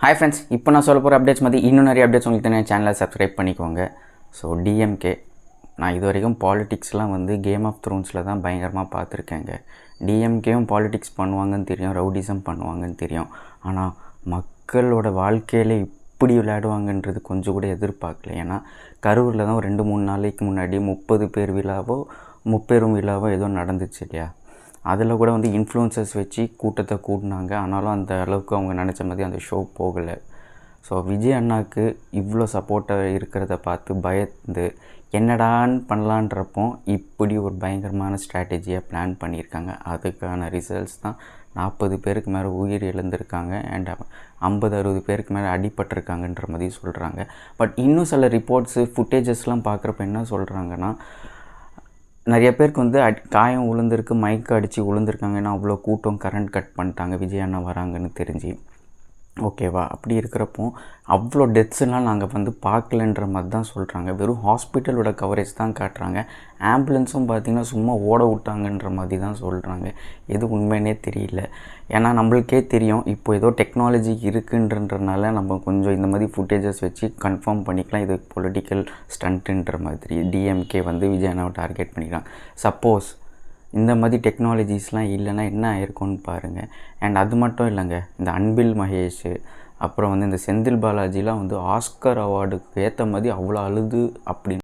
Hi friends, இப்போ நான் சொல்ல போகிற அப்டேட்ஸ் மாதிரி இன்னும் நிறைய அப்டேட்ஸ் உங்களுக்கு தனியாக சேனலை சப்ஸ்கிரைப் பண்ணிக்கோங்க. ஸோ டிஎம்கே, நான் இது வரைக்கும் பாலிடிக்ஸ்லாம் வந்து கேம் ஆஃப் த்ரோன்ஸில் தான் பயங்கரமாக பார்த்துருக்கேங்க. டிஎம்கேவும் பாலிடிக்ஸ் பண்ணுவாங்கன்னு தெரியும், ரவுடிசம் பண்ணுவாங்கன்னு தெரியும். ஆனால் மக்களோட வாழ்க்கையில் இப்படி விளையாடுவாங்கன்றது கொஞ்சம் கூட எதிர்பார்க்கல. ஏன்னா கரூரில் தான் ஒரு 2-3 நாளைக்கு முன்னாடி 30 பேர் விழாவோ முப்பெரும் விழாவோ ஏதோ நடந்துச்சு இல்லையா. அதில் கூட வந்து இன்ஃப்ளூயன்சர்ஸ் வச்சு கூட்டத்தை கூட்டினாங்க. ஆனாலும் அந்த அளவுக்கு அவங்க நினச்ச மாதிரி அந்த ஷோ போகலை. ஸோ விஜய் அண்ணாவுக்கு இவ்வளோ சப்போர்ட்டாக இருக்கிறத பார்த்து பயந்து என்னடான்னு பண்ணலான்றப்போ இப்படி ஒரு பயங்கரமான ஸ்ட்ராட்டஜியை பிளான் பண்ணியிருக்காங்க. அதுக்கான ரிசல்ட்ஸ் தான் 40 பேருக்கு மேலே உயிர் இழந்திருக்காங்க அண்ட் 50-60 பேருக்கு மேலே அடிபட்டிருக்காங்கன்ற மாதிரி சொல்கிறாங்க. பட் இன்னும் சில ரிப்போர்ட்ஸு ஃபுட்டேஜஸ்லாம் பார்க்குறப்ப என்ன சொல்கிறாங்கன்னா, நிறைய பேருக்கு வந்து காயம் விழுந்திருக்கு, மைக்கு அடித்து விழுந்திருக்காங்க. ஏன்னா அவ்வளோ கூட்டம் கரண்ட் கட் பண்ணிட்டாங்க விஜய் அண்ணா வராங்கன்னு தெரிஞ்சு. ஓகேவா? அப்படி இருக்கிறப்போ அவ்வளோ டெத்ஸ்லாம் நாங்கள் வந்து பார்க்கலன்ற மாதிரி தான் சொல்கிறாங்க. வெறும் ஹாஸ்பிட்டலோட கவரேஜ் தான் காட்டுறாங்க. ஆம்புலன்ஸும் பார்த்திங்கன்னா சும்மா ஓட விட்டாங்கன்ற மாதிரி தான் சொல்கிறாங்க. எது உண்மைன்னே தெரியல. ஏன்னா நம்மளுக்கே தெரியும், இப்போ ஏதோ டெக்னாலஜி இருக்குன்றனால நம்ம கொஞ்சம் இந்த மாதிரி ஃபுட்டேஜஸ் வச்சு கன்ஃபார்ம் பண்ணிக்கலாம் இது பொலிட்டிக்கல் ஸ்டண்ட்டுன்ற மாதிரி. டிஎம்கே வந்து விஜய் அண்ணாவை டார்கெட் பண்ணிக்கிறாங்க. சப்போஸ் இந்த மாதிரி டெக்னாலஜிஸ்லாம் இல்லைன்னா என்ன ஆயிருக்கும்னு பாருங்கள். அண்ட் அது மட்டும் இல்லைங்க, இந்த அன்பில் மகேஷ், அப்புறம் வந்து இந்த செந்தில் பாலாஜிலாம் வந்து ஆஸ்கர் அவார்டுக்கு ஏற்ற மாதிரி அவ்வளோ அழுது அப்படி